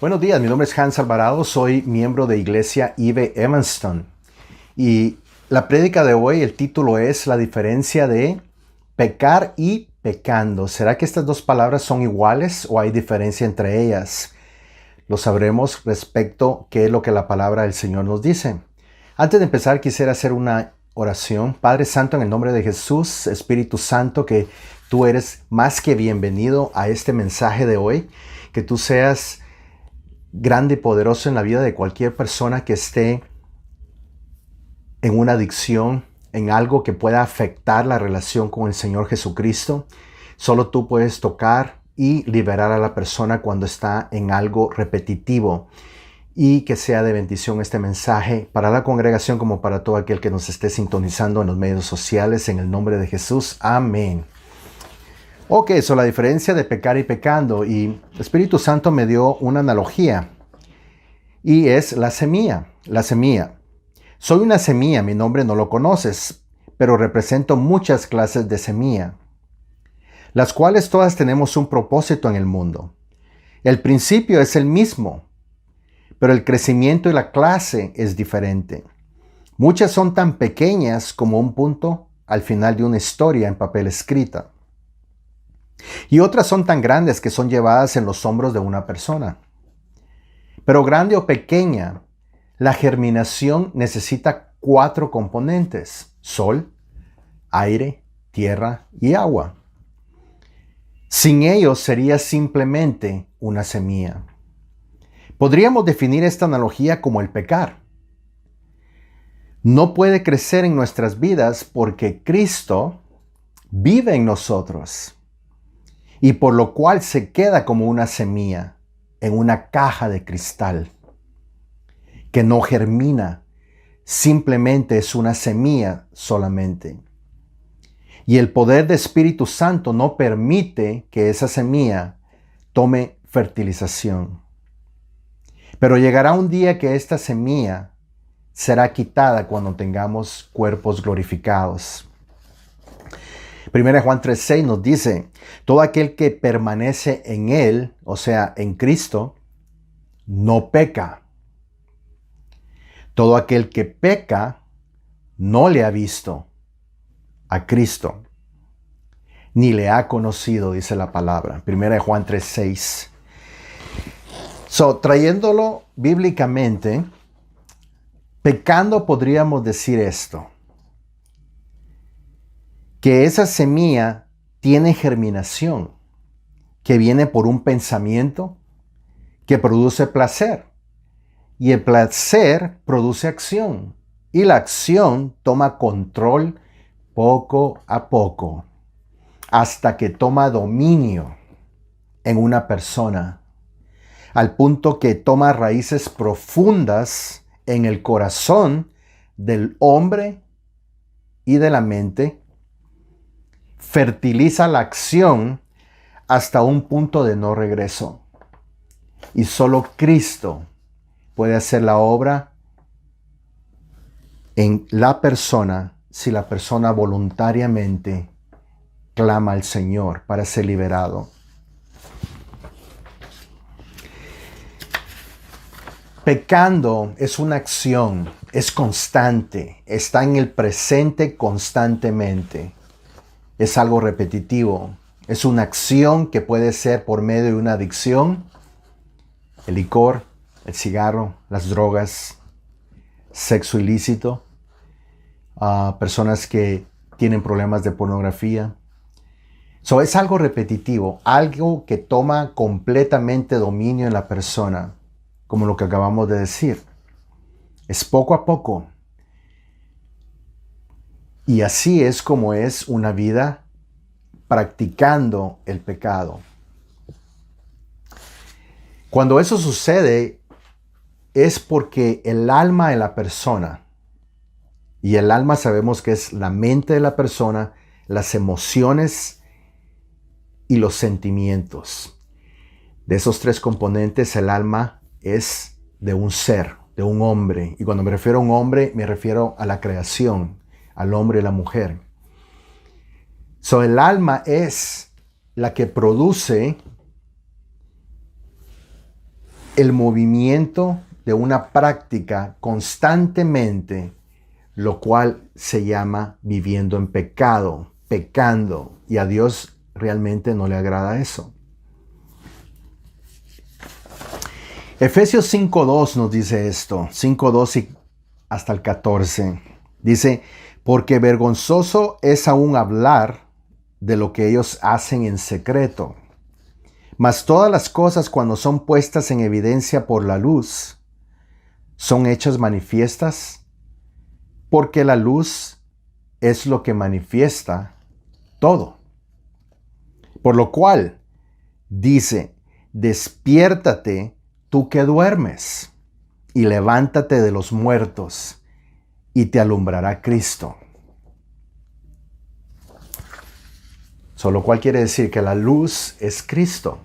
Buenos días, mi nombre es Hans Alvarado, soy miembro de Iglesia Eve Evanston. Y la prédica de hoy, el título es La diferencia de pecar y pecando. ¿Será que estas dos palabras son iguales o hay diferencia entre ellas? Lo sabremos respecto a qué es lo que la palabra del Señor nos dice. Antes de empezar, quisiera hacer una oración. Padre Santo, en el nombre de Jesús, Espíritu Santo, que tú eres más que bienvenido a este mensaje de hoy. Que tú seas grande y poderoso en la vida de cualquier persona que esté en una adicción, en algo que pueda afectar la relación con el Señor Jesucristo. Solo tú puedes tocar y liberar a la persona cuando está en algo repetitivo, y que sea de bendición este mensaje para la congregación como para todo aquel que nos esté sintonizando en los medios sociales, en el nombre de Jesús. Amén. Ok, eso, la diferencia de pecar y pecando. Y el Espíritu Santo me dio una analogía. Y es la semilla. La semilla. Soy una semilla, mi nombre no lo conoces, pero represento muchas clases de semilla, las cuales todas tenemos un propósito en el mundo. El principio es el mismo, pero el crecimiento y la clase es diferente. Muchas son tan pequeñas como un punto al final de una historia en papel escrita. Y otras son tan grandes que son llevadas en los hombros de una persona. Pero grande o pequeña, la germinación necesita 4 componentes: sol, aire, tierra y agua. Sin ellos sería simplemente una semilla. Podríamos definir esta analogía como el pecar. No puede crecer en nuestras vidas porque Cristo vive en nosotros, y por lo cual se queda como una semilla en una caja de cristal que no germina, simplemente es una semilla solamente. Y el poder del Espíritu Santo no permite que esa semilla tome fertilización. Pero llegará un día que esta semilla será quitada cuando tengamos cuerpos glorificados. 1 Juan 3:6 nos dice: todo aquel que permanece en Él, o sea, en Cristo, no peca. Todo aquel que peca no le ha visto a Cristo, ni le ha conocido, dice la palabra. 1 Juan 3:6. Trayéndolo bíblicamente, pecando podríamos decir esto: que esa semilla tiene germinación, que viene por un pensamiento que produce placer. Y el placer produce acción. Y la acción toma control poco a poco, hasta que toma dominio en una persona, al punto que toma raíces profundas en el corazón del hombre y de la mente, fertiliza la acción hasta un punto de no regreso. Y solo Cristo puede hacer la obra en la persona si la persona voluntariamente clama al Señor para ser liberado. Pecando es una acción, es constante, está en el presente constantemente. Es algo repetitivo, es una acción que puede ser por medio de una adicción: el licor, el cigarro, las drogas, sexo ilícito, personas que tienen problemas de pornografía. Es algo repetitivo, algo que toma completamente dominio en la persona, como lo que acabamos de decir. Es poco a poco. Y así es como es una vida practicando el pecado. Cuando eso sucede, es porque el alma de la persona, y el alma sabemos que es la mente de la persona, las emociones y los sentimientos. De esos 3 componentes, el alma es de un ser, de un hombre. Y cuando me refiero a un hombre, me refiero a la creación, al hombre y la mujer. El alma es la que produce el movimiento de una práctica constantemente, lo cual se llama viviendo en pecado, pecando, y a Dios realmente no le agrada eso. Efesios 5.2 nos dice esto, 5.2 y hasta el 14. Dice, porque vergonzoso es aún hablar de lo que ellos hacen en secreto. Mas todas las cosas cuando son puestas en evidencia por la luz, son hechas manifiestas, porque la luz es lo que manifiesta todo. Por lo cual, dice, despiértate tú que duermes, y levántate de los muertos, y te alumbrará Cristo. Lo cual quiere decir que la luz es Cristo.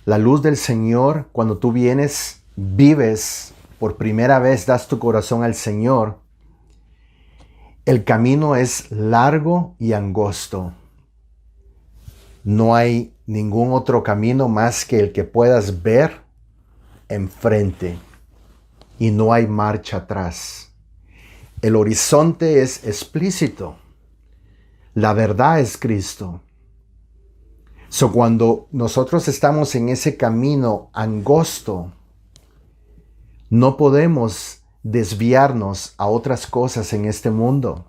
La luz del Señor, cuando tú vienes, vives, por primera vez das tu corazón al Señor, el camino es largo y angosto. No hay ningún otro camino más que el que puedas ver enfrente. Y no hay marcha atrás. El horizonte es explícito. La verdad es Cristo. Cuando nosotros estamos en ese camino angosto, no podemos desviarnos a otras cosas en este mundo,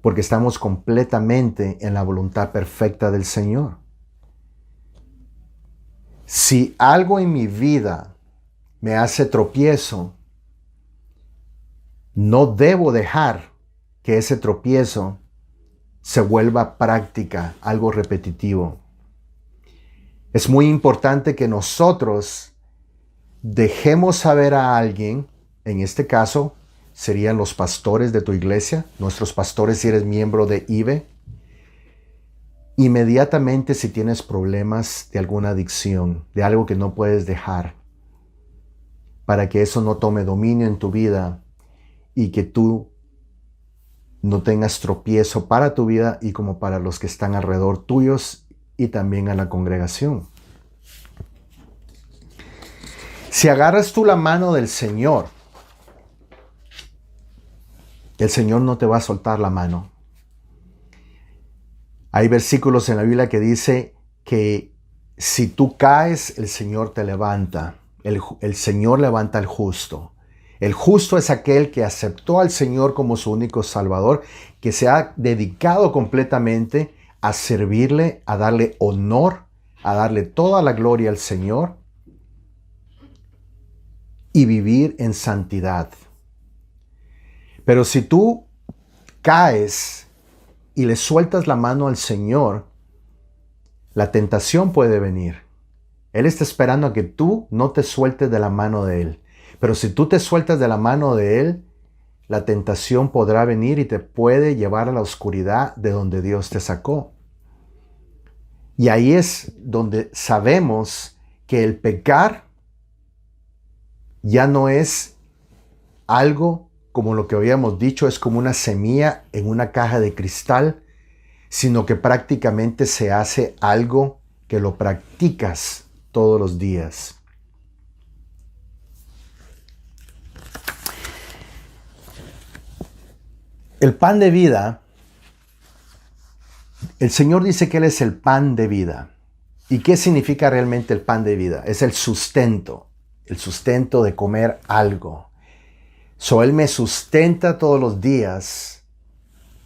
porque estamos completamente en la voluntad perfecta del Señor. Si algo en mi vida me hace tropiezo, no debo dejar que ese tropiezo se vuelva práctica, algo repetitivo. Es muy importante que nosotros dejemos saber a alguien, en este caso serían los pastores de tu iglesia, nuestros pastores si eres miembro de IVE, inmediatamente si tienes problemas de alguna adicción, de algo que no puedes dejar, para que eso no tome dominio en tu vida y que tú no tengas tropiezo para tu vida y como para los que están alrededor tuyos y también a la congregación. Si agarras tú la mano del Señor, el Señor no te va a soltar la mano. Hay versículos en la Biblia que dice que si tú caes, el Señor te levanta. El Señor levanta al justo. El justo es aquel que aceptó al Señor como su único Salvador, que se ha dedicado completamente a servirle, a darle honor, a darle toda la gloria al Señor y vivir en santidad. Pero si tú caes y le sueltas la mano al Señor, la tentación puede venir. Él está esperando a que tú no te sueltes de la mano de Él. Pero si tú te sueltas de la mano de Él, la tentación podrá venir y te puede llevar a la oscuridad de donde Dios te sacó. Y ahí es donde sabemos que el pecar ya no es algo como lo que habíamos dicho, es como una semilla en una caja de cristal, sino que prácticamente se hace algo que lo practicas todos los días. El pan de vida, el Señor dice que Él es el pan de vida. ¿Y qué significa realmente el pan de vida? Es el sustento de comer algo. Él me sustenta todos los días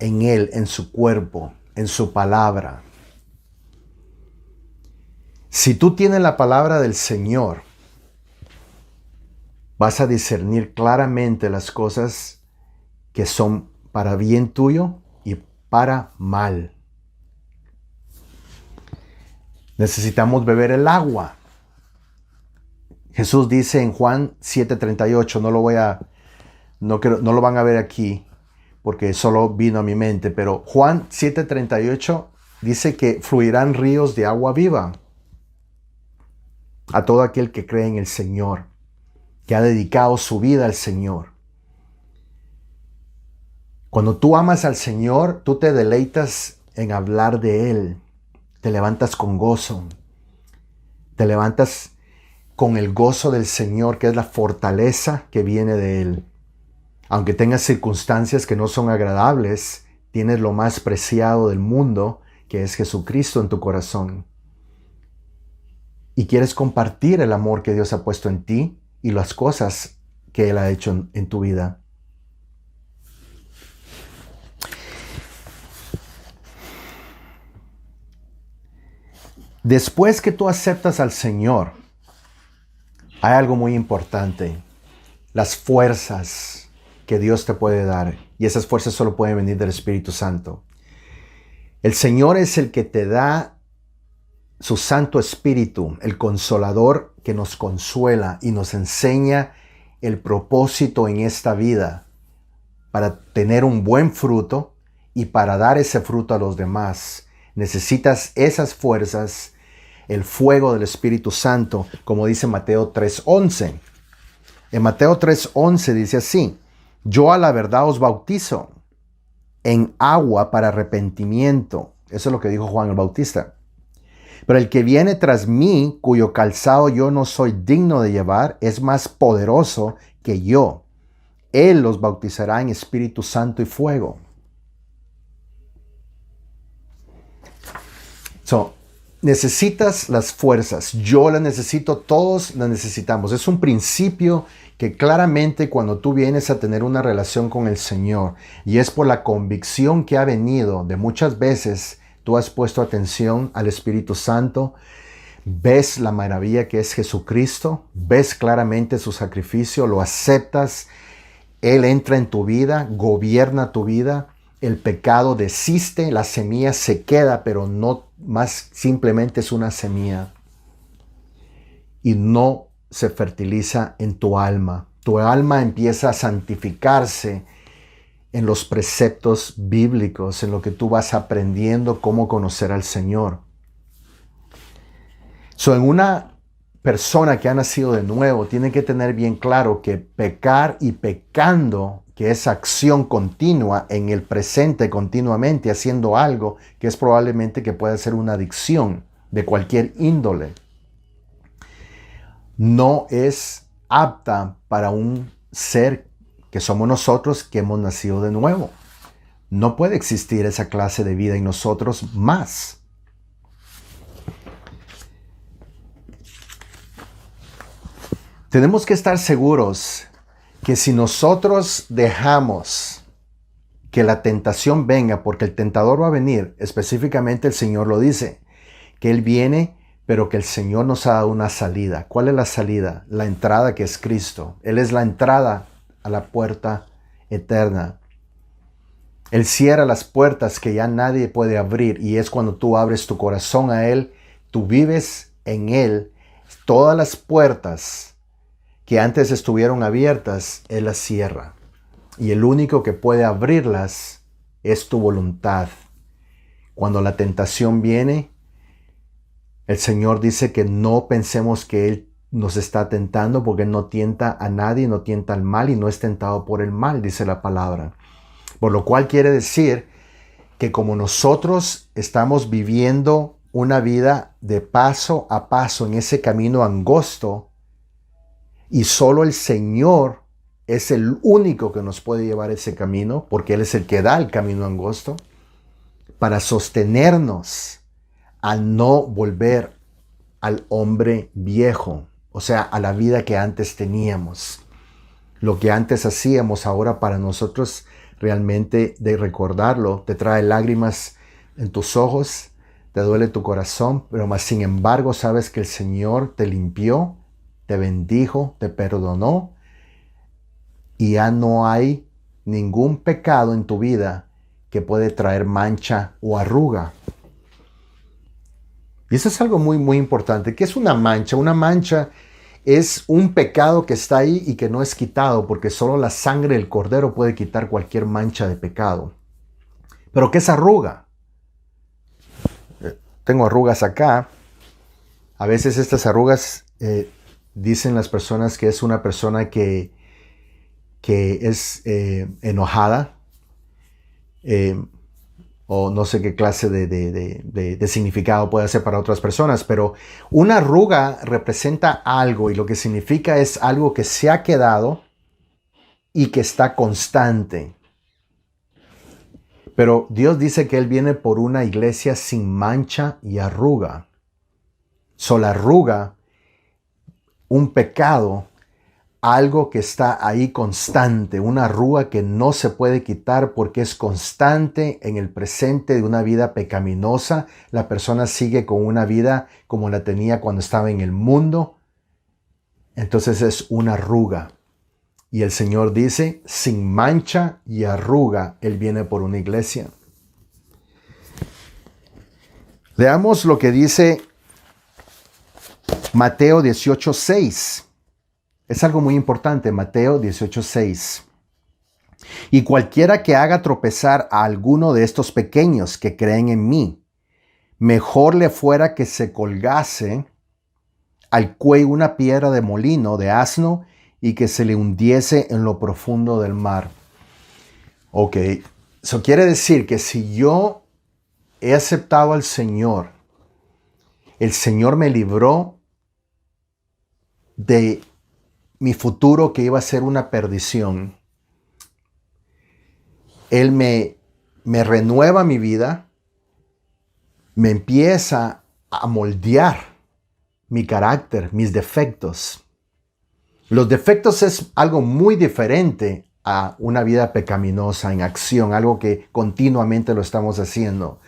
en Él, en su cuerpo, en su palabra. Si tú tienes la palabra del Señor, vas a discernir claramente las cosas que son para bien tuyo y para mal. Necesitamos beber el agua. Jesús dice en Juan 7:38, no lo van a ver aquí porque solo vino a mi mente, pero Juan 7:38 dice que fluirán ríos de agua viva a todo aquel que cree en el Señor, que ha dedicado su vida al Señor. Cuando tú amas al Señor, tú te deleitas en hablar de Él. Te levantas con gozo. Te levantas con el gozo del Señor, que es la fortaleza que viene de Él. Aunque tengas circunstancias que no son agradables, tienes lo más preciado del mundo, que es Jesucristo en tu corazón. Y quieres compartir el amor que Dios ha puesto en ti y las cosas que Él ha hecho en tu vida. Después que tú aceptas al Señor, hay algo muy importante. Las fuerzas que Dios te puede dar. Y esas fuerzas solo pueden venir del Espíritu Santo. El Señor es el que te da su Santo Espíritu, el Consolador que nos consuela y nos enseña el propósito en esta vida para tener un buen fruto y para dar ese fruto a los demás. Necesitas esas fuerzas, el fuego del Espíritu Santo, como dice Mateo 3:11. En Mateo 3:11 dice así: yo a la verdad os bautizo en agua para arrepentimiento. Eso es lo que dijo Juan el Bautista. Pero el que viene tras mí, cuyo calzado yo no soy digno de llevar, es más poderoso que yo. Él los bautizará en Espíritu Santo y fuego. Necesitas las fuerzas. Yo las necesito, todos las necesitamos. Es un principio que claramente cuando tú vienes a tener una relación con el Señor, y es por la convicción que ha venido de muchas veces, tú has puesto atención al Espíritu Santo, ves la maravilla que es Jesucristo, ves claramente su sacrificio, lo aceptas, Él entra en tu vida, gobierna tu vida, el pecado desiste, la semilla se queda, pero no más, simplemente es una semilla y no se fertiliza en tu alma. Tu alma empieza a santificarse en los preceptos bíblicos, en lo que tú vas aprendiendo cómo conocer al Señor. En una persona que ha nacido de nuevo, tiene que tener bien claro que pecar y pecando, que es acción continua en el presente, continuamente haciendo algo que es probablemente que pueda ser una adicción de cualquier índole, no es apta para un ser que somos nosotros que hemos nacido de nuevo. No puede existir esa clase de vida en nosotros más. Tenemos que estar seguros que si nosotros dejamos que la tentación venga, porque el tentador va a venir, específicamente el Señor lo dice, que Él viene, pero que el Señor nos ha dado una salida. ¿Cuál es la salida? La entrada, que es Cristo. Él es la entrada a la puerta eterna. Él cierra las puertas que ya nadie puede abrir, y es cuando tú abres tu corazón a Él, tú vives en Él, todas las puertas que antes estuvieron abiertas, Él las cierra. Y el único que puede abrirlas es tu voluntad. Cuando la tentación viene, el Señor dice que no pensemos que Él nos está tentando, porque Él no tienta a nadie, no tienta al mal y no es tentado por el mal, dice la palabra. Por lo cual quiere decir que como nosotros estamos viviendo una vida de paso a paso en ese camino angosto, y solo el Señor es el único que nos puede llevar ese camino, porque Él es el que da el camino angosto, para sostenernos a no volver al hombre viejo, o sea, a la vida que antes teníamos. Lo que antes hacíamos, ahora para nosotros realmente de recordarlo, te trae lágrimas en tus ojos, te duele tu corazón, pero más sin embargo sabes que el Señor te limpió, te bendijo, te perdonó y ya no hay ningún pecado en tu vida que puede traer mancha o arruga. Y eso es algo muy, muy importante. ¿Qué es una mancha? Una mancha es un pecado que está ahí y que no es quitado, porque solo la sangre del Cordero puede quitar cualquier mancha de pecado. ¿Pero qué es arruga? Tengo arrugas acá. A veces estas arrugas dicen las personas que es una persona que es enojada o no sé qué clase de significado puede ser para otras personas, pero una arruga representa algo y lo que significa es algo que se ha quedado y que está constante. Pero Dios dice que Él viene por una iglesia sin mancha y arruga. La arruga, un pecado, algo que está ahí constante, una arruga que no se puede quitar porque es constante en el presente de una vida pecaminosa. La persona sigue con una vida como la tenía cuando estaba en el mundo. Entonces es una arruga. Y el Señor dice, sin mancha y arruga, Él viene por una iglesia. Leamos lo que dice Mateo 18:6. Es algo muy importante, Mateo 18:6. Y cualquiera que haga tropezar a alguno de estos pequeños que creen en mí, mejor le fuera que se colgase al cuello una piedra de molino de asno y que se le hundiese en lo profundo del mar. Ok, eso quiere decir que si yo he aceptado al Señor, el Señor me libró de mi futuro que iba a ser una perdición. Él me renueva mi vida, me empieza a moldear mi carácter, mis defectos. Los defectos es algo muy diferente a una vida pecaminosa en acción, algo que continuamente lo estamos haciendo.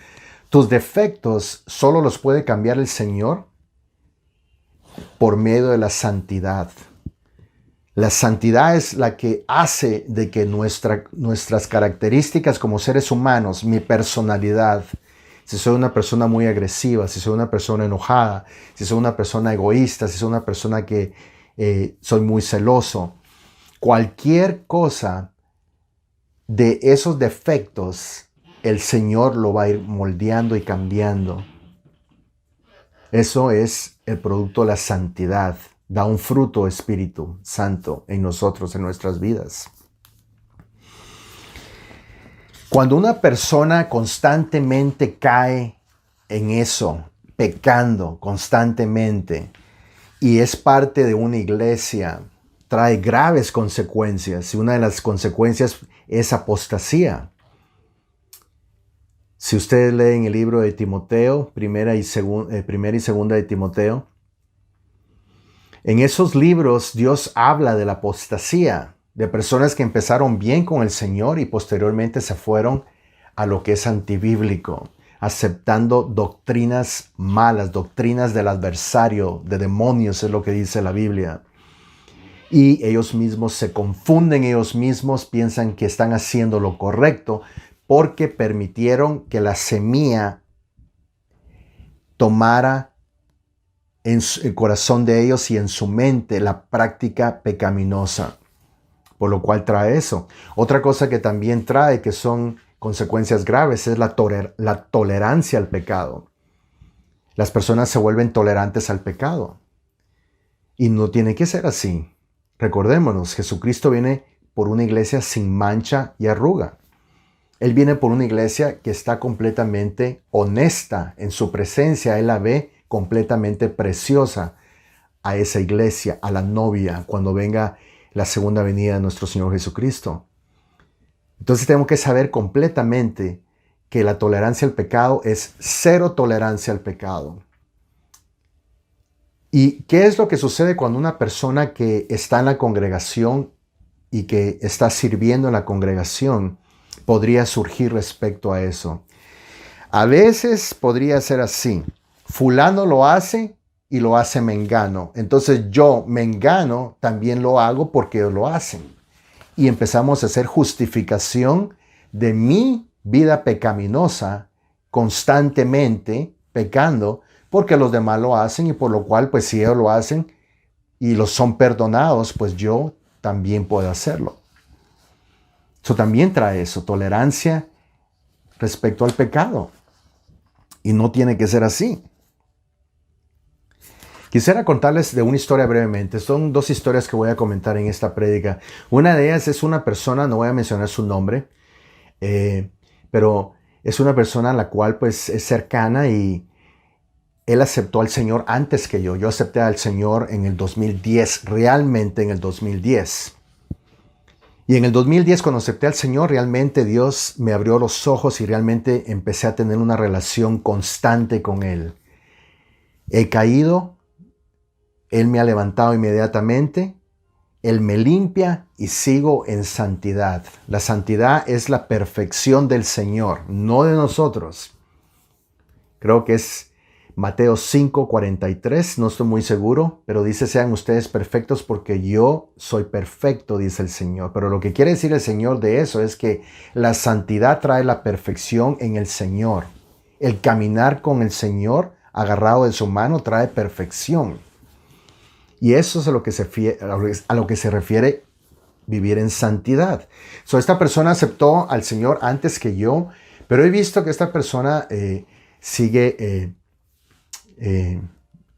Tus defectos solo los puede cambiar el Señor por medio de la santidad. La santidad es la que hace de que nuestras características como seres humanos, mi personalidad, si soy una persona muy agresiva, si soy una persona enojada, si soy una persona egoísta, si soy una persona que soy muy celoso, cualquier cosa de esos defectos, el Señor lo va a ir moldeando y cambiando. Eso es el producto de la santidad. Da un fruto Espíritu Santo en nosotros, en nuestras vidas. Cuando una persona constantemente cae en eso, pecando constantemente, y es parte de una iglesia, trae graves consecuencias. Y una de las consecuencias es apostasía. Si ustedes leen el libro de Timoteo, primera y segunda de Timoteo, en esos libros Dios habla de la apostasía, de personas que empezaron bien con el Señor y posteriormente se fueron a lo que es antibíblico, aceptando doctrinas malas, doctrinas del adversario, de demonios, es lo que dice la Biblia. Y ellos mismos se confunden, ellos mismos piensan que están haciendo lo correcto porque permitieron que la semilla tomara en el corazón de ellos y en su mente la práctica pecaminosa, por lo cual trae eso. Otra cosa que también trae, que son consecuencias graves, es la tolerancia al pecado. Las personas se vuelven tolerantes al pecado y no tiene que ser así. Recordémonos, Jesucristo viene por una iglesia sin mancha y arruga. Él viene por una iglesia que está completamente honesta en su presencia. Él la ve completamente preciosa a esa iglesia, a la novia, cuando venga la segunda venida de nuestro Señor Jesucristo. Entonces tenemos que saber completamente que la tolerancia al pecado es cero tolerancia al pecado. ¿Y qué es lo que sucede cuando una persona que está en la congregación y que está sirviendo en la congregación podría surgir respecto a eso? A veces podría ser así. Fulano lo hace y lo hace mengano. Entonces yo, mengano, también lo hago porque ellos lo hacen. Y empezamos a hacer justificación de mi vida pecaminosa, constantemente pecando, porque los demás lo hacen y por lo cual, pues si ellos lo hacen y los son perdonados, pues yo también puedo hacerlo. Eso también trae eso, tolerancia respecto al pecado. Y no tiene que ser así. Quisiera contarles de una historia brevemente. Son dos historias que voy a comentar en esta prédica. Una de ellas es una persona, no voy a mencionar su nombre, pero es una persona a la cual pues es cercana y él aceptó al Señor antes que yo. Yo acepté al Señor en el 2010, realmente en el 2010. Y en el 2010, cuando acepté al Señor, realmente Dios me abrió los ojos y realmente empecé a tener una relación constante con Él. He caído, Él me ha levantado inmediatamente, Él me limpia y sigo en santidad. La santidad es la perfección del Señor, no de nosotros. Creo que es Mateo 5:43, no estoy muy seguro, pero dice, sean ustedes perfectos porque yo soy perfecto, dice el Señor. Pero lo que quiere decir el Señor de eso es que la santidad trae la perfección en el Señor. El caminar con el Señor, agarrado de su mano, trae perfección. Y eso es a lo que se refiere vivir en santidad. Esta persona aceptó al Señor antes que yo, pero he visto que esta persona sigue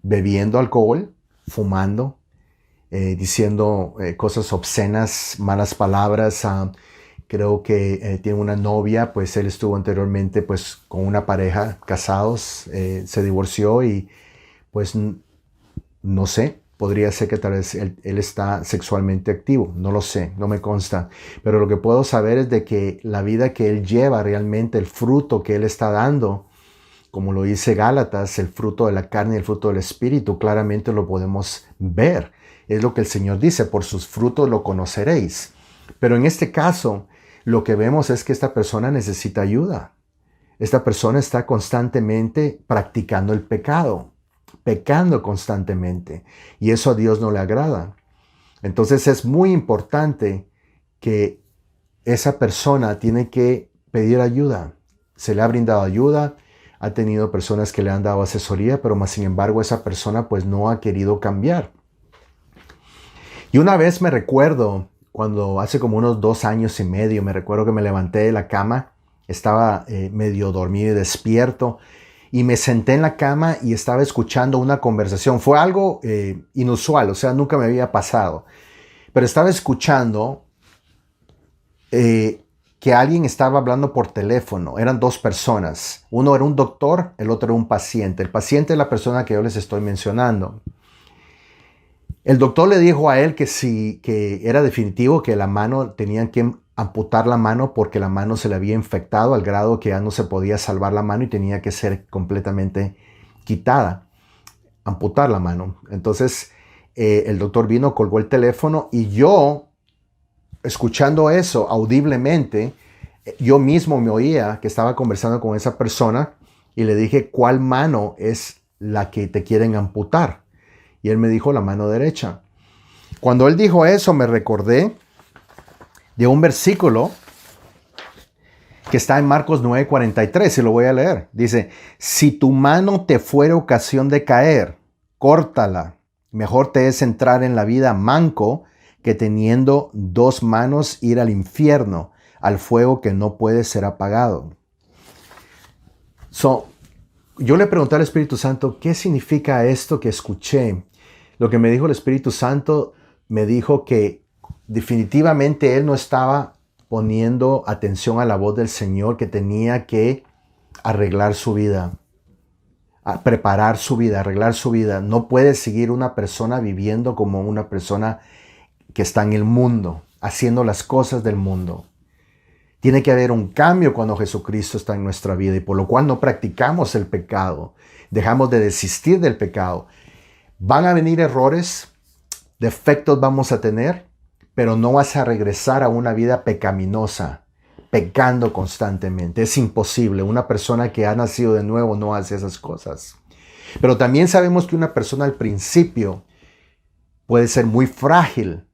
bebiendo alcohol, fumando, diciendo cosas obscenas, malas palabras. Creo que tiene una novia, pues él estuvo anteriormente pues con una pareja, casados, se divorció y pues no sé, podría ser que tal vez él está sexualmente activo, no lo sé, no me consta. Pero lo que puedo saber es de que la vida que él lleva realmente, el fruto que él está dando, como lo dice Gálatas, el fruto de la carne y el fruto del Espíritu, claramente lo podemos ver. Es lo que el Señor dice, por sus frutos lo conoceréis. Pero en este caso, lo que vemos es que esta persona necesita ayuda. Esta persona está constantemente practicando el pecado, pecando constantemente. Y eso a Dios no le agrada. Entonces es muy importante que esa persona tiene que pedir ayuda. Se le ha brindado ayuda. Ha tenido personas que le han dado asesoría, pero más sin embargo esa persona pues no ha querido cambiar. Y una vez me recuerdo, cuando hace como unos 2 años y medio, me recuerdo que me levanté de la cama, estaba medio dormido y despierto, y me senté en la cama y estaba escuchando una conversación. Fue algo inusual, o sea, nunca me había pasado, pero estaba escuchando que alguien estaba hablando por teléfono. Eran 2 personas. Uno era un doctor, el otro era un paciente. El paciente es la persona que yo les estoy mencionando. El doctor le dijo a él que era definitivo que la mano, tenían que amputar la mano porque la mano se le había infectado al grado que ya no se podía salvar la mano y tenía que ser completamente quitada, amputar la mano. Entonces el doctor vino, colgó el teléfono y yo, escuchando eso audiblemente, yo mismo me oía que estaba conversando con esa persona y le dije, ¿cuál mano es la que te quieren amputar? Y él me dijo, la mano derecha. Cuando él dijo eso, me recordé de un versículo que está en Marcos 9:43, y lo voy a leer. Dice, si tu mano te fuera ocasión de caer, córtala. Mejor te es entrar en la vida manco que teniendo 2 manos ir al infierno, al fuego que no puede ser apagado. Yo le pregunté al Espíritu Santo, ¿qué significa esto que escuché? Lo que me dijo el Espíritu Santo, me dijo que definitivamente él no estaba poniendo atención a la voz del Señor, que tenía que arreglar su vida, preparar su vida, arreglar su vida. No puede seguir una persona viviendo como una persona que está en el mundo, haciendo las cosas del mundo. Tiene que haber un cambio cuando Jesucristo está en nuestra vida y por lo cual no practicamos el pecado. Dejamos de desistir del pecado. Van a venir errores, defectos vamos a tener, pero no vas a regresar a una vida pecaminosa, pecando constantemente. Es imposible. Una persona que ha nacido de nuevo no hace esas cosas. Pero también sabemos que una persona al principio puede ser muy frágil,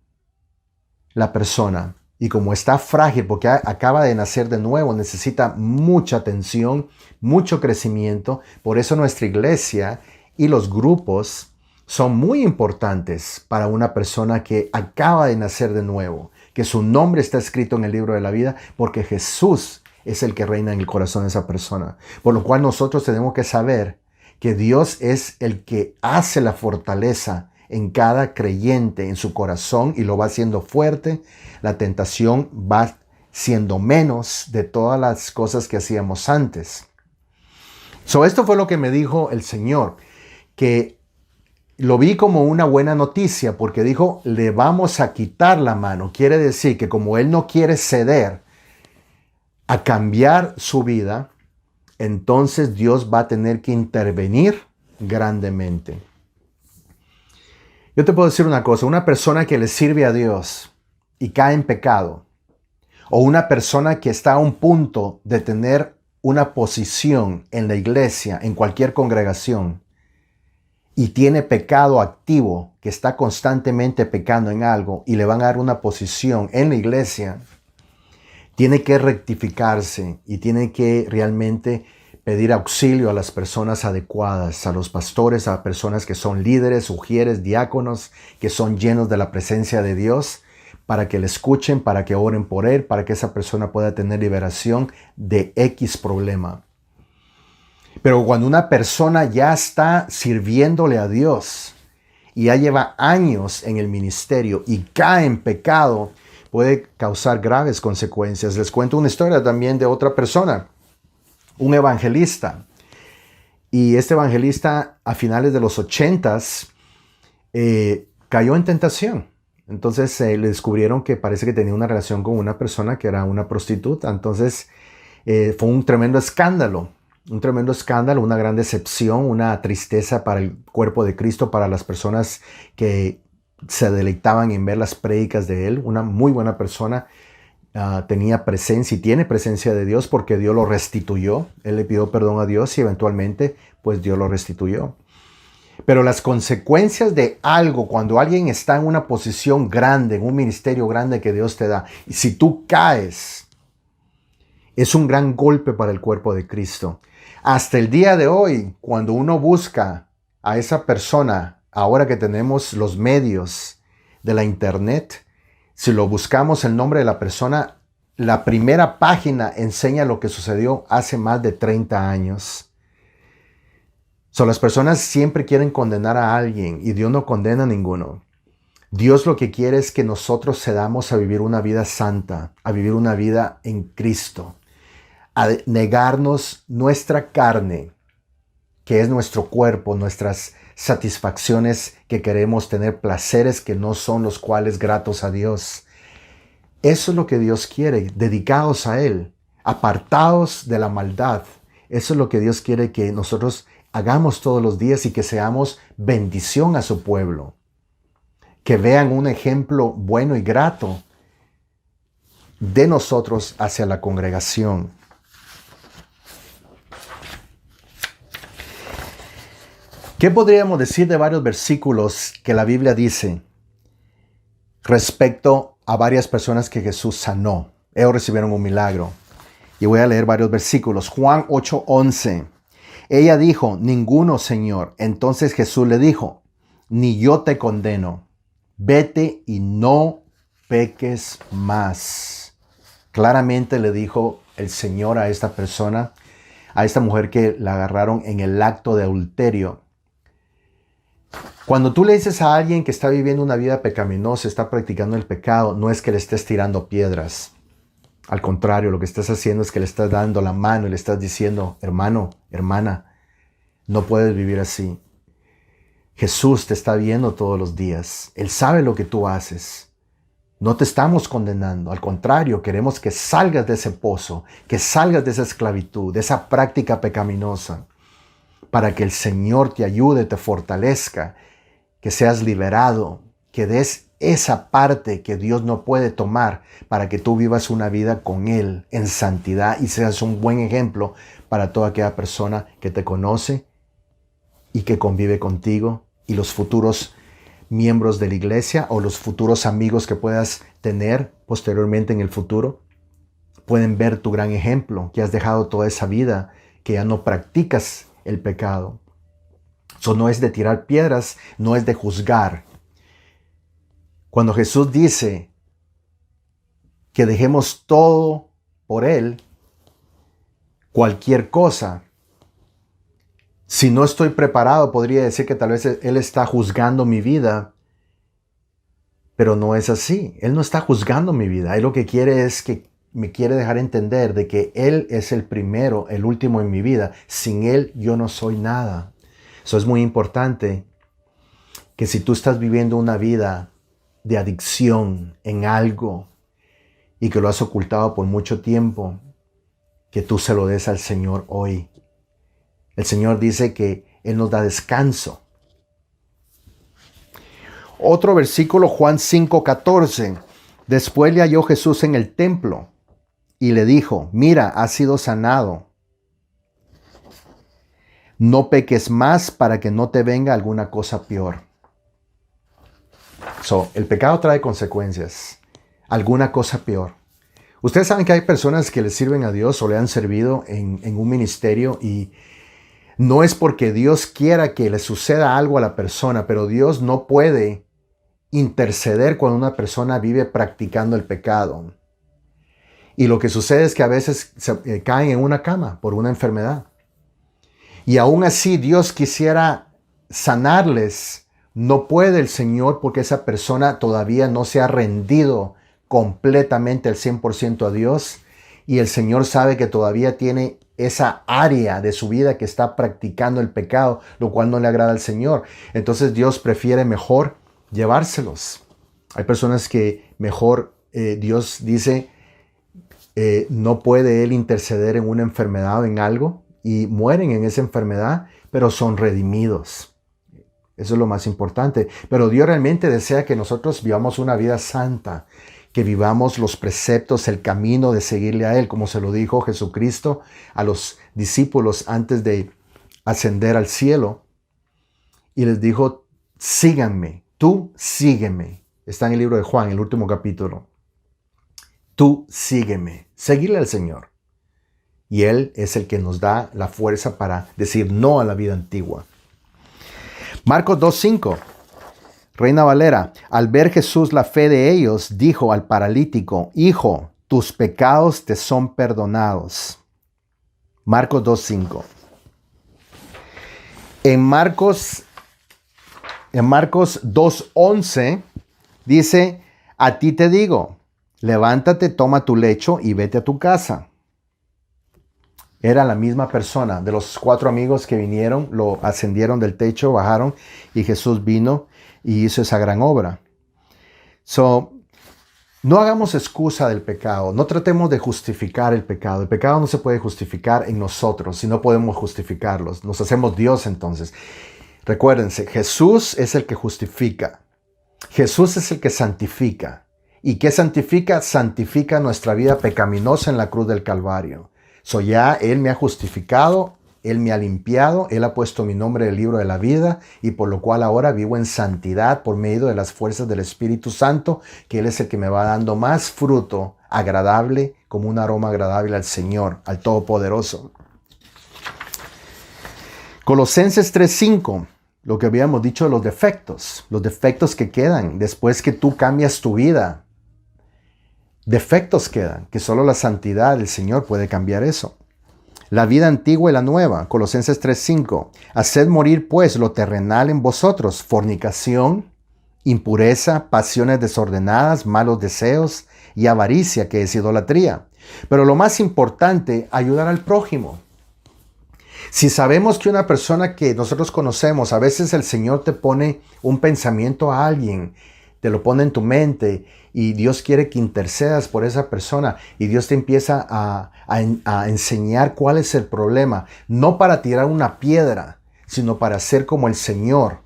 la persona. Y como está frágil porque acaba de nacer de nuevo, necesita mucha atención, mucho crecimiento. Por eso nuestra iglesia y los grupos son muy importantes para una persona que acaba de nacer de nuevo, que su nombre está escrito en el libro de la vida, porque Jesús es el que reina en el corazón de esa persona. Por lo cual nosotros tenemos que saber que Dios es el que hace la fortaleza en cada creyente, en su corazón, y lo va haciendo fuerte. La tentación va siendo menos de todas las cosas que hacíamos antes. Esto fue lo que me dijo el Señor, que lo vi como una buena noticia, porque dijo, le vamos a quitar la mano. Quiere decir que como Él no quiere ceder a cambiar su vida, entonces Dios va a tener que intervenir grandemente. Yo te puedo decir una cosa, una persona que le sirve a Dios y cae en pecado, o una persona que está a un punto de tener una posición en la iglesia, en cualquier congregación, y tiene pecado activo, que está constantemente pecando en algo, y le van a dar una posición en la iglesia, tiene que rectificarse y tiene que realmente pedir auxilio a las personas adecuadas, a los pastores, a personas que son líderes, ujieres, diáconos, que son llenos de la presencia de Dios, para que le escuchen, para que oren por él, para que esa persona pueda tener liberación de X problema. Pero cuando una persona ya está sirviéndole a Dios y ya lleva años en el ministerio y cae en pecado, puede causar graves consecuencias. Les cuento una historia también de otra persona, un evangelista. Y este evangelista a finales de los 80s cayó en tentación. Entonces le descubrieron que parece que tenía una relación con una persona que era una prostituta. Entonces fue un tremendo escándalo, una gran decepción, una tristeza para el cuerpo de Cristo, para las personas que se deleitaban en ver las prédicas de él. Una muy buena persona, tenía presencia y tiene presencia de Dios porque Dios lo restituyó. Él le pidió perdón a Dios y eventualmente pues Dios lo restituyó. Pero las consecuencias de algo, cuando alguien está en una posición grande, en un ministerio grande que Dios te da, y si tú caes, es un gran golpe para el cuerpo de Cristo. Hasta el día de hoy, cuando uno busca a esa persona, ahora que tenemos los medios de la internet, si lo buscamos el nombre de la persona, la primera página enseña lo que sucedió hace más de 30 años. Las personas siempre quieren condenar a alguien y Dios no condena a ninguno. Dios lo que quiere es que nosotros cedamos a vivir una vida santa, a vivir una vida en Cristo, a negarnos nuestra carne, que es nuestro cuerpo, nuestras satisfacciones que queremos tener, placeres que no son los cuales gratos a Dios. Eso es lo que Dios quiere, dedicados a Él, apartados de la maldad. Eso es lo que Dios quiere que nosotros hagamos todos los días y que seamos bendición a su pueblo. Que vean un ejemplo bueno y grato de nosotros hacia la congregación. ¿Qué podríamos decir de varios versículos que la Biblia dice respecto a varias personas que Jesús sanó? Ellos recibieron un milagro. Y voy a leer varios versículos. Juan 8:11. Ella dijo, ninguno, Señor. Entonces Jesús le dijo, ni yo te condeno. Vete y no peques más. Claramente le dijo el Señor a esta persona, a esta mujer que la agarraron en el acto de adulterio. Cuando tú le dices a alguien que está viviendo una vida pecaminosa, está practicando el pecado, no es que le estés tirando piedras. Al contrario, lo que estás haciendo es que le estás dando la mano y le estás diciendo, hermano, hermana, no puedes vivir así. Jesús te está viendo todos los días. Él sabe lo que tú haces. No te estamos condenando. Al contrario, queremos que salgas de ese pozo, que salgas de esa esclavitud, de esa práctica pecaminosa, para que el Señor te ayude, te fortalezca, que seas liberado, que des esa parte que Dios no puede tomar para que tú vivas una vida con Él en santidad y seas un buen ejemplo para toda aquella persona que te conoce y que convive contigo y los futuros miembros de la iglesia o los futuros amigos que puedas tener posteriormente en el futuro. Pueden ver tu gran ejemplo, que has dejado toda esa vida, que ya no practicas el pecado. Eso no es de tirar piedras, no es de juzgar. Cuando Jesús dice que dejemos todo por Él, cualquier cosa, si no estoy preparado, podría decir que tal vez Él está juzgando mi vida, pero no es así. Él no está juzgando mi vida. Él lo que quiere es que me quiere dejar entender de que Él es el primero, el último en mi vida. Sin Él yo no soy nada. Eso es muy importante, que si tú estás viviendo una vida de adicción en algo y que lo has ocultado por mucho tiempo, que tú se lo des al Señor hoy. El Señor dice que Él nos da descanso. Otro versículo, Juan 5:14. Después le halló Jesús en el templo y le dijo, mira, has sido sanado. No peques más para que no te venga alguna cosa peor. El pecado trae consecuencias. Alguna cosa peor. Ustedes saben que hay personas que le sirven a Dios o le han servido en un ministerio y no es porque Dios quiera que le suceda algo a la persona, pero Dios no puede interceder cuando una persona vive practicando el pecado. Y lo que sucede es que a veces caen en una cama por una enfermedad. Y aún así Dios quisiera sanarles, no puede el Señor porque esa persona todavía no se ha rendido completamente al 100% a Dios. Y el Señor sabe que todavía tiene esa área de su vida que está practicando el pecado, lo cual no le agrada al Señor. Entonces Dios prefiere mejor llevárselos. Hay personas que mejor Dios dice, no puede Él interceder en una enfermedad o en algo y mueren en esa enfermedad, pero son redimidos. Eso es lo más importante. Pero Dios realmente desea que nosotros vivamos una vida santa, que vivamos los preceptos, el camino de seguirle a Él, como se lo dijo Jesucristo a los discípulos antes de ascender al cielo. Y les dijo, síganme, tú sígueme. Está en el libro de Juan, el último capítulo. Tú sígueme, seguirle al Señor. Y Él es el que nos da la fuerza para decir no a la vida antigua. Marcos 2:5. Reina Valera, al ver Jesús la fe de ellos, dijo al paralítico, hijo, tus pecados te son perdonados. Marcos 2:5. En Marcos 2:11 dice, a ti te digo, levántate, toma tu lecho y vete a tu casa. Era la misma persona de los 4 amigos que vinieron, lo ascendieron del techo, bajaron y Jesús vino y hizo esa gran obra. No hagamos excusa del pecado, no tratemos de justificar el pecado. El pecado no se puede justificar en nosotros, si no podemos justificarlos. Nos hacemos Dios entonces. Recuérdense, Jesús es el que justifica. Jesús es el que santifica. ¿Y qué santifica? Santifica nuestra vida pecaminosa en la cruz del Calvario. Ya Él me ha justificado, Él me ha limpiado, Él ha puesto mi nombre en el libro de la vida y por lo cual ahora vivo en santidad por medio de las fuerzas del Espíritu Santo, que Él es el que me va dando más fruto agradable, como un aroma agradable al Señor, al Todopoderoso. Colosenses 3:5, lo que habíamos dicho de los defectos que quedan después que tú cambias tu vida. Defectos quedan, que solo la santidad del Señor puede cambiar eso. La vida antigua y la nueva, Colosenses 3:5. Haced morir pues lo terrenal en vosotros, fornicación, impureza, pasiones desordenadas, malos deseos y avaricia, que es idolatría. Pero lo más importante, ayudar al prójimo. Si sabemos que una persona que nosotros conocemos, a veces el Señor te pone un pensamiento a alguien, te lo pone en tu mente y Dios quiere que intercedas por esa persona y Dios te empieza a enseñar cuál es el problema, no para tirar una piedra, sino para ser como el Señor,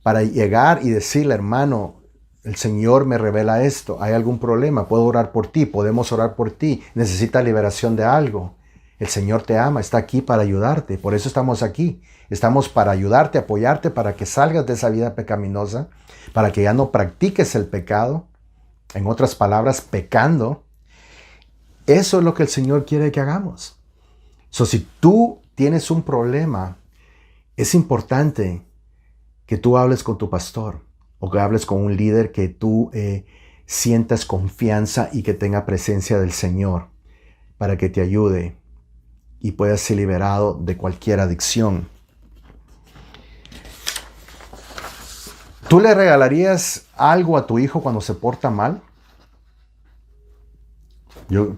para llegar y decirle, hermano, el Señor me revela esto, hay algún problema, puedo orar por ti, podemos orar por ti, necesitas liberación de algo. El Señor te ama, está aquí para ayudarte, por eso estamos aquí. Estamos para ayudarte, apoyarte, para que salgas de esa vida pecaminosa, para que ya no practiques el pecado, en otras palabras, pecando. Eso es lo que el Señor quiere que hagamos. Si tú tienes un problema, es importante que tú hables con tu pastor o que hables con un líder que tú sientas confianza y que tenga presencia del Señor para que te ayude y puedas ser liberado de cualquier adicción. ¿Tú le regalarías algo a tu hijo cuando se porta mal?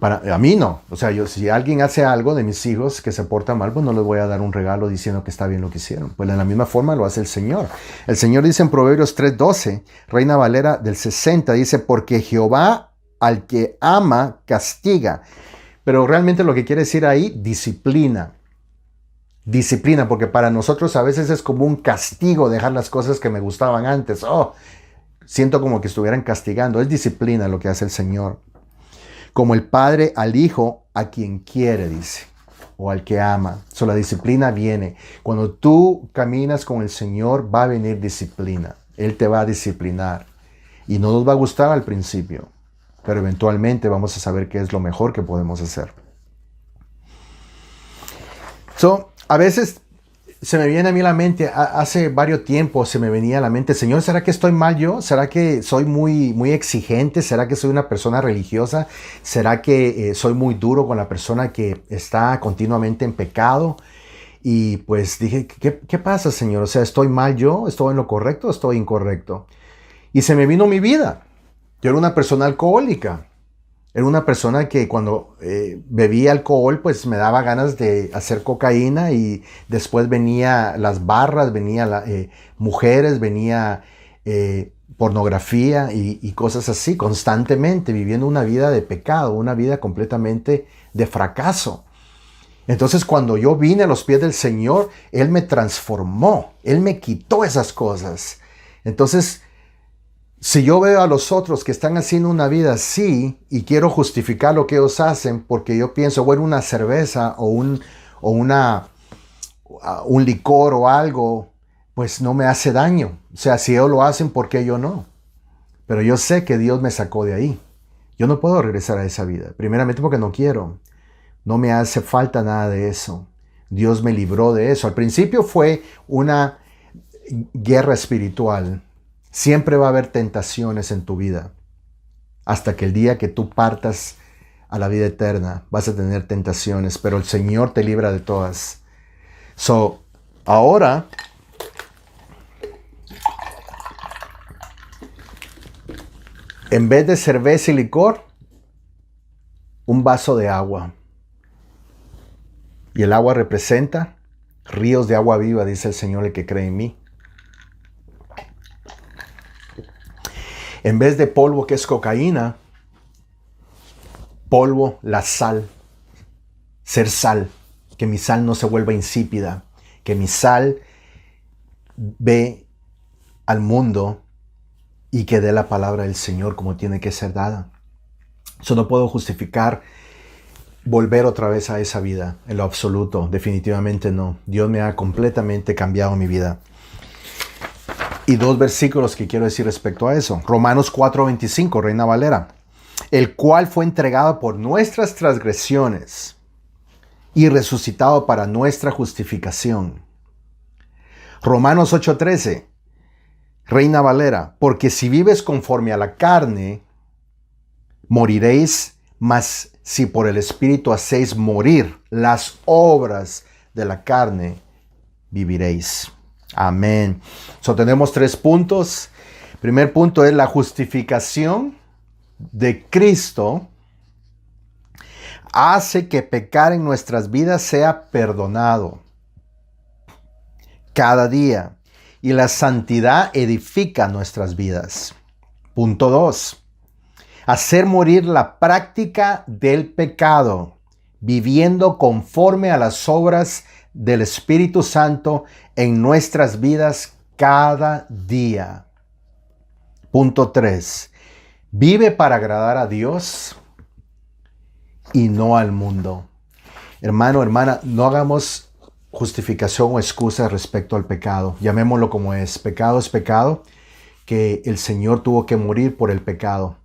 A mí no. O sea, si alguien hace algo de mis hijos que se porta mal, pues no les voy a dar un regalo diciendo que está bien lo que hicieron. Pues de la misma forma lo hace el Señor. El Señor dice en Proverbios 3:12, Reina Valera del 60, dice, porque Jehová al que ama castiga. Pero realmente lo que quiere decir ahí, disciplina. Disciplina, porque para nosotros a veces es como un castigo dejar las cosas que me gustaban antes. Oh, siento como que estuvieran castigando. Es disciplina lo que hace el Señor. Como el padre al hijo, a quien quiere, dice, o al que ama. La disciplina viene. Cuando tú caminas con el Señor, va a venir disciplina. Él te va a disciplinar. Y no nos va a gustar al principio, pero eventualmente vamos a saber qué es lo mejor que podemos hacer. A veces se me viene a mí a la mente, hace varios tiempos se me venía a la mente, Señor, ¿será que estoy mal yo? ¿Será que soy muy exigente? ¿Será que soy una persona religiosa? ¿Será que soy muy duro con la persona que está continuamente en pecado? Y pues dije, ¿qué pasa, Señor? O sea, ¿estoy mal yo? ¿Estoy en lo correcto o estoy incorrecto? Y se me vino mi vida. Yo era una persona alcohólica. Era una persona que cuando bebía alcohol, pues me daba ganas de hacer cocaína y después venía las barras, venía mujeres, venía pornografía y cosas así, constantemente viviendo una vida de pecado, una vida completamente de fracaso. Entonces cuando yo vine a los pies del Señor, Él me transformó, Él me quitó esas cosas. Entonces, si yo veo a los otros que están haciendo una vida así y quiero justificar lo que ellos hacen porque yo pienso, bueno, una cerveza o un licor o algo, pues no me hace daño. O sea, si ellos lo hacen, ¿por qué yo no? Pero yo sé que Dios me sacó de ahí. Yo no puedo regresar a esa vida. Primeramente porque no quiero. No me hace falta nada de eso. Dios me libró de eso. Al principio fue una guerra espiritual. Siempre va a haber tentaciones en tu vida. Hasta que el día que tú partas a la vida eterna, vas a tener tentaciones, pero el Señor te libra de todas. Ahora, en vez de cerveza y licor, un vaso de agua. Y el agua representa ríos de agua viva, dice el Señor, el que cree en mí. En vez de polvo, que es cocaína, polvo, la sal. Ser sal. Que mi sal no se vuelva insípida. Que mi sal ve al mundo y que dé la palabra del Señor como tiene que ser dada. Yo no puedo justificar volver otra vez a esa vida. En lo absoluto, definitivamente no. Dios me ha completamente cambiado mi vida. Y dos versículos que quiero decir respecto a eso. Romanos 4:25, Reina Valera. El cual fue entregado por nuestras transgresiones y resucitado para nuestra justificación. Romanos 8:13, Reina Valera. Porque si vives conforme a la carne, moriréis, mas si por el Espíritu hacéis morir las obras de la carne, viviréis. Amén. Tenemos 3 puntos. Primer punto es la justificación de Cristo hace que pecar en nuestras vidas sea perdonado cada día y la santidad edifica nuestras vidas. Punto 2. Hacer morir la práctica del pecado, viviendo conforme a las obras del Espíritu Santo en nuestras vidas cada día. Punto 3. Vive para agradar a Dios y no al mundo. Hermano, hermana, no hagamos justificación o excusa respecto al pecado. Llamémoslo como es. Pecado es pecado, que el Señor tuvo que morir por el pecado.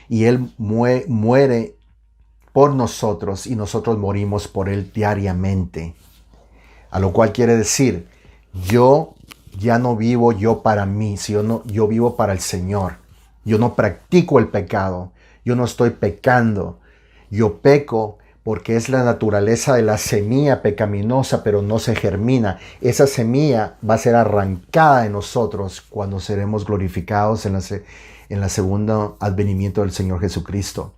Y Él muere por nosotros y nosotros morimos por Él diariamente. A lo cual quiere decir, yo ya no vivo yo para mí, sino yo vivo para el Señor. Yo no practico el pecado, yo no estoy pecando. Yo peco porque es la naturaleza de la semilla pecaminosa, pero no se germina. Esa semilla va a ser arrancada de nosotros cuando seremos glorificados en la segunda advenimiento del Señor Jesucristo.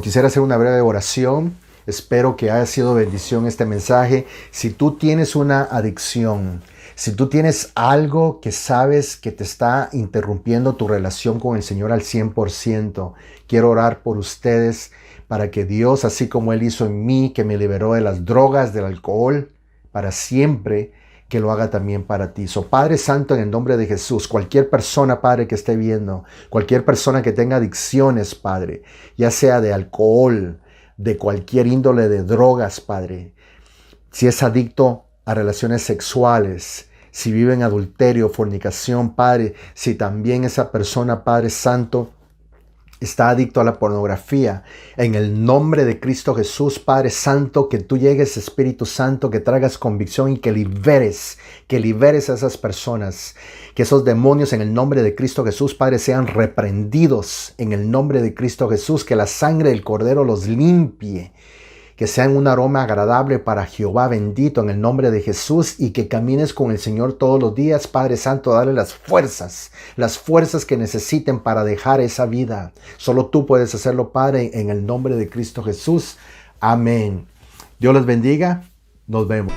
Quisiera hacer una breve oración. Espero que haya sido bendición este mensaje. Si tú tienes una adicción, si tú tienes algo que sabes que te está interrumpiendo tu relación con el Señor al 100%, quiero orar por ustedes para que Dios, así como Él hizo en mí, que me liberó de las drogas, del alcohol, para siempre, que lo haga también para ti. Padre Santo, en el nombre de Jesús, cualquier persona, Padre, que esté viendo, cualquier persona que tenga adicciones, Padre, ya sea de alcohol, de cualquier índole de drogas, Padre, si es adicto a relaciones sexuales, si vive en adulterio, fornicación, Padre, si también esa persona, Padre Santo, está adicto a la pornografía, en el nombre de Cristo Jesús, Padre Santo, que tú llegues, Espíritu Santo, que traigas convicción y que liberes a esas personas, que esos demonios en el nombre de Cristo Jesús, Padre, sean reprendidos en el nombre de Cristo Jesús, que la sangre del Cordero los limpie, que sean un aroma agradable para Jehová, bendito en el nombre de Jesús, y que camines con el Señor todos los días, Padre Santo, dale las fuerzas que necesiten para dejar esa vida. Solo tú puedes hacerlo, Padre, en el nombre de Cristo Jesús. Amén. Dios les bendiga. Nos vemos.